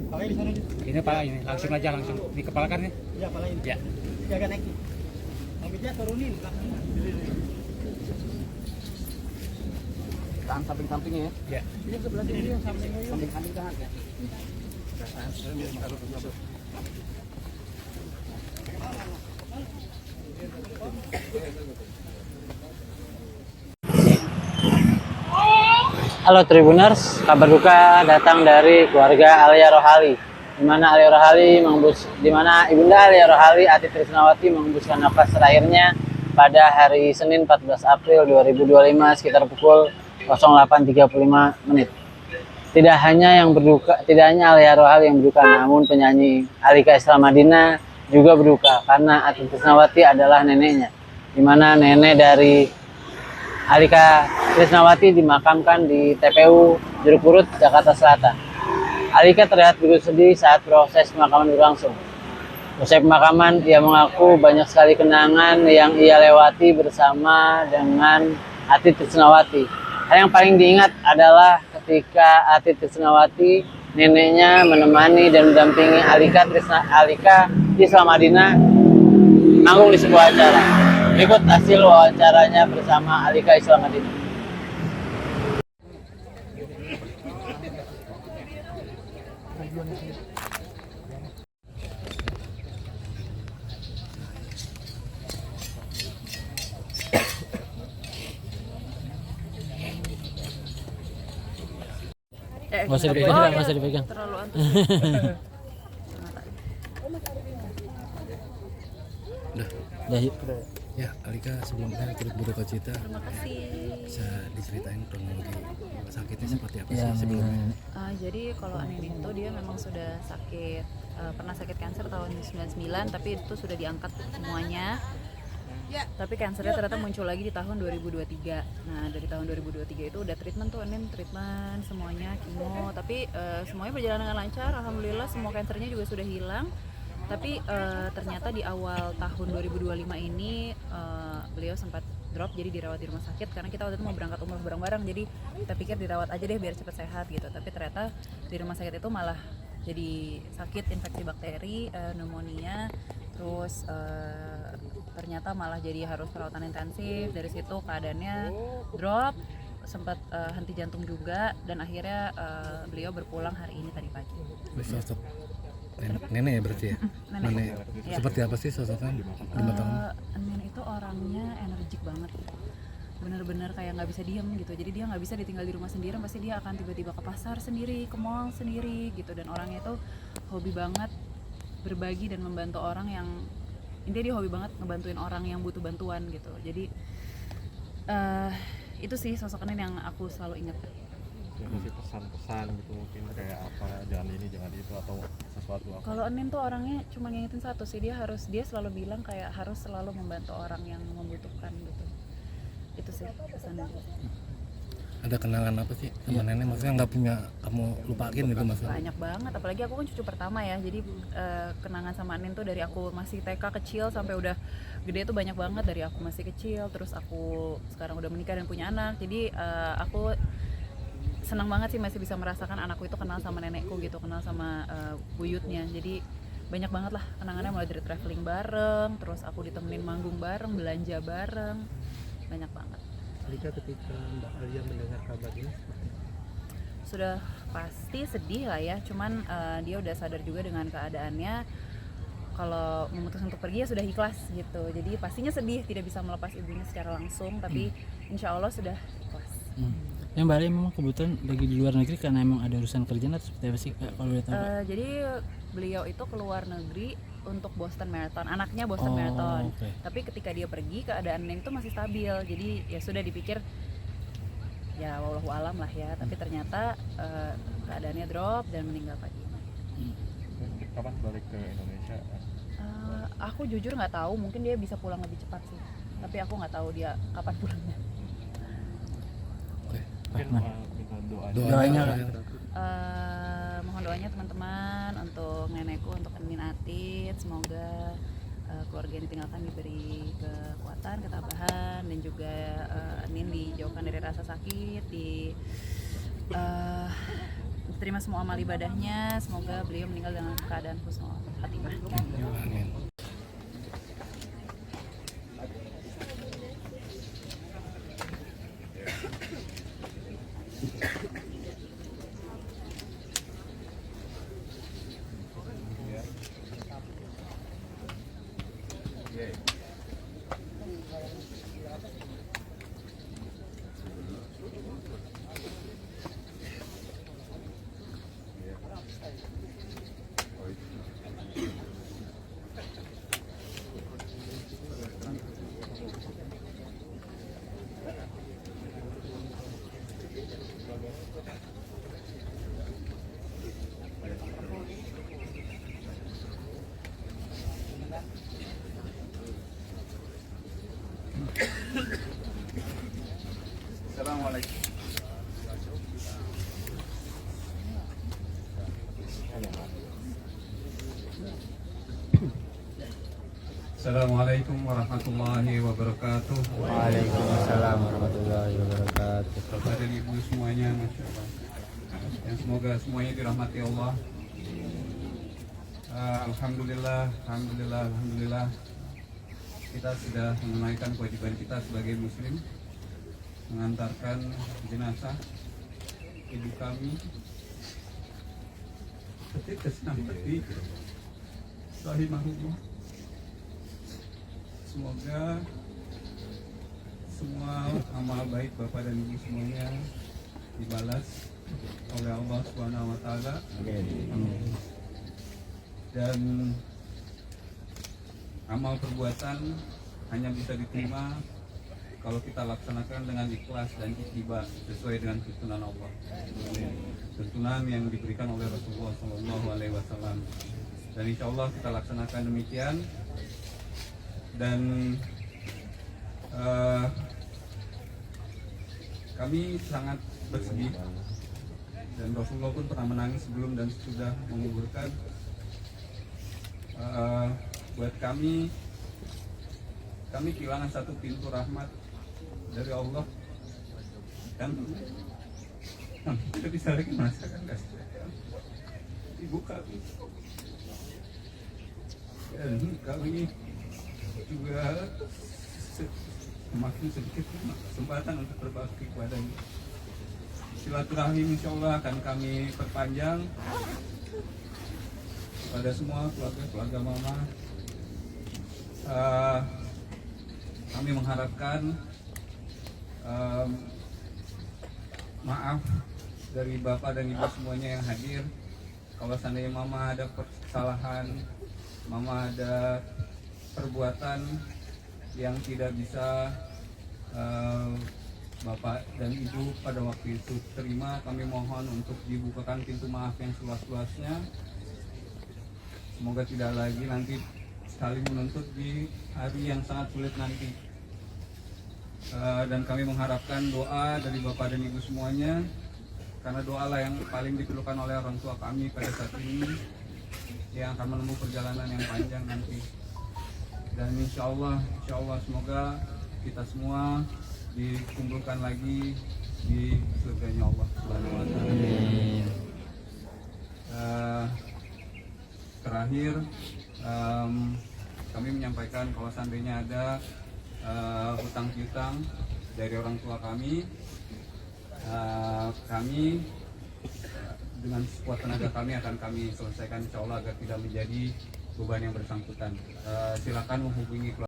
Pakai di sana. Ini Pak, ini langsung aja langsung di kepala kan ya? Iya, pala ini. Ya. Jaga naik. Rambutnya turunin belakangnya. Tahan samping-sampingnya ya. Ya. Ini sebelah sini yang samping ayo. Samping-samping tahan ya. Halo Tribuners, kabar duka datang dari keluarga Alia Rohali, di mana Ibunda Alia Rohali Ati Trisnawati mengembuskan nafas terakhirnya pada hari Senin 14 April 2025 sekitar pukul 08.35 menit. Tidak hanya Alia Rohali yang berduka, namun penyanyi Alika Isra Madinah juga berduka karena Ati Trisnawati adalah neneknya, di mana nenek dari Alika Trisnawati dimakamkan di TPU Jeruk Purut, Jakarta Selatan. Alika terlihat begitu sedih saat proses pemakaman berlangsung. Usai pemakaman, ia mengaku banyak sekali kenangan yang ia lewati bersama dengan Ati Trisnawati. Hal yang paling diingat adalah ketika Ati Trisnawati, neneknya, menemani dan mendampingi Alika Isra Madinah manggung di sebuah acara. Berikut hasil wawancaranya bersama Alika Isra Madinah. Nggak usah dipegang. Terlalu antusias. Ya, Alika sebelumnya turut berduka cita. Terima kasih. Bisa diceritain kronologi sakitnya seperti apa Ya, sih sebelumnya? Jadi kalau Anin itu dia memang sudah sakit, pernah sakit kanker tahun 99, tapi itu sudah diangkat semuanya. Tapi kankernya ternyata muncul lagi di tahun 2023. Nah, dari tahun 2023 itu udah treatment semuanya, kimo, tapi semuanya berjalan dengan lancar. Alhamdulillah semua kankernya juga sudah hilang. Tapi ternyata di awal tahun 2025 ini beliau sempat drop, jadi dirawat di rumah sakit karena kita waktu itu mau berangkat umroh bareng-bareng, jadi kita pikir dirawat aja deh biar cepat sehat gitu. Tapi ternyata di rumah sakit itu malah jadi sakit infeksi bakteri, pneumonia, terus ternyata malah jadi harus perawatan intensif. Dari situ keadaannya drop, sempat henti jantung juga, dan akhirnya beliau berpulang hari ini tadi pagi. Sosok nenek ya berarti ya? Nenek. Ya. Seperti apa sih sosoknya? 5 tahun. Nenek itu orangnya energik banget, bener-bener kayak nggak bisa diem gitu. Jadi dia nggak bisa ditinggal di rumah sendirian, pasti dia akan tiba-tiba ke pasar sendiri, ke mall sendiri gitu. Dan orangnya itu hobi banget berbagi dan membantu orang yang, intinya dia hobi banget ngebantuin orang yang butuh bantuan gitu. Jadi itu sih sosok Nenek yang aku selalu ingat. Kasih pesan-pesan gitu mungkin kayak apa, jangan ini jangan itu atau sesuatu apa. Kalau Enin tuh orangnya cuma ngingetin satu sih, dia selalu bilang kayak harus selalu membantu orang yang membutuhkan gitu. Itu sih pesannya. Ada kenangan apa sih sama nenek? Maksudnya nggak punya kamu lupain gitu maksudnya? Banyak banget, apalagi aku kan cucu pertama ya. Jadi kenangan sama Enin tuh dari aku masih TK kecil sampai udah gede tuh banyak banget. Dari aku masih kecil, terus aku sekarang udah menikah dan punya anak. Jadi aku senang banget sih masih bisa merasakan anakku itu kenal sama nenekku gitu, kenal sama buyutnya. Jadi banyak banget lah kenangannya, mulai dari traveling bareng, terus aku ditemenin manggung bareng, belanja bareng, banyak banget. Alika, ketika Mbak Alia mendengar kabar ini Sudah pasti sedih lah ya, cuman dia udah sadar juga dengan keadaannya. Kalau memutuskan untuk pergi ya sudah ikhlas gitu. Jadi pastinya sedih, tidak bisa melepas ibunya secara langsung, tapi insya Allah sudah ikhlas. Yang Mbak Alia memang kebetulan lagi di luar negeri karena emang ada urusan kerjaan atau seperti apa sih Kak, kalau boleh tahu? Jadi beliau itu keluar negeri untuk Boston Marathon, anaknya Boston Marathon. Okay. Tapi ketika dia pergi keadaannya itu masih stabil, jadi ya sudah dipikir ya wallahu alam lah ya. Tapi ternyata keadaannya drop dan meninggal pagi. Kapan balik ke Indonesia? Aku jujur nggak tahu, mungkin dia bisa pulang lebih cepat sih. Tapi aku nggak tahu dia kapan pulangnya. Mungkin minta Doanya Mohon doanya teman-teman untuk nenekku, untuk Enin Atit, semoga keluarga yang ditinggalkan diberi kekuatan, ketabahan, dan juga Enin dijauhkan dari rasa sakit, terima semua amal ibadahnya. Semoga beliau meninggal dalam keadaan husnul khatimah. Amin. Assalamualaikum. Assalamualaikum warahmatullahi wabarakatuh. Waalaikumsalam warahmatullahi wabarakatuh. Bapak dan Ibu semuanya, Masya Allah. Yang semoga semuanya dirahmati Allah. Alhamdulillah. Kita sudah menunaikan kewajiban kita sebagai Muslim, mengantarkan jenazah ibu kami ketika senang peti rahimahullah. Semoga semua amal baik Bapak dan Ibu semuanya dibalas oleh Allah Subhanahu wa taala. Dan amal perbuatan hanya bisa diterima kalau kita laksanakan dengan ikhlas dan ittiba sesuai dengan tuntunan Allah. Tuntunan yang diberikan oleh Rasulullah SAW. Dan insya Allah kita laksanakan demikian. Dan kami sangat bersedih, dan Rasulullah pun pernah menangis sebelum dan sudah menguburkan. Buat kami kehilangan satu pintu rahmat dari Allah, dan kami tidak bisa lagi merasakan kasih ibu kami. Dan kami juga semakin sedikit kesempatan untuk berbakti kepadanya. Silaturahim insya Allah akan kami perpanjang kepada semua keluarga mama. Kami mengharapkan maaf dari Bapak dan Ibu semuanya yang hadir. Kalau seandainya mama ada kesalahan, mama ada perbuatan yang tidak bisa Bapak dan Ibu pada waktu itu terima, kami mohon untuk dibukakan pintu maaf yang seluas-luasnya. Semoga tidak lagi nanti saling menuntut di hari yang sangat sulit nanti. Dan kami mengharapkan doa dari Bapak dan Ibu semuanya, karena doalah yang paling diperlukan oleh orang tua kami pada saat ini, yang akan menempuh perjalanan yang panjang nanti. Dan insya Allah semoga kita semua dikumpulkan lagi di surganya Allah Subhanahu wa Ta'ala. Terakhir, kami menyampaikan kalau seandainya ada hutang piutang dari orang tua kami, kami dengan sekuat tenaga kami akan kami selesaikan insya Allah agar tidak menjadi beban yang bersangkutan. Silakan menghubungi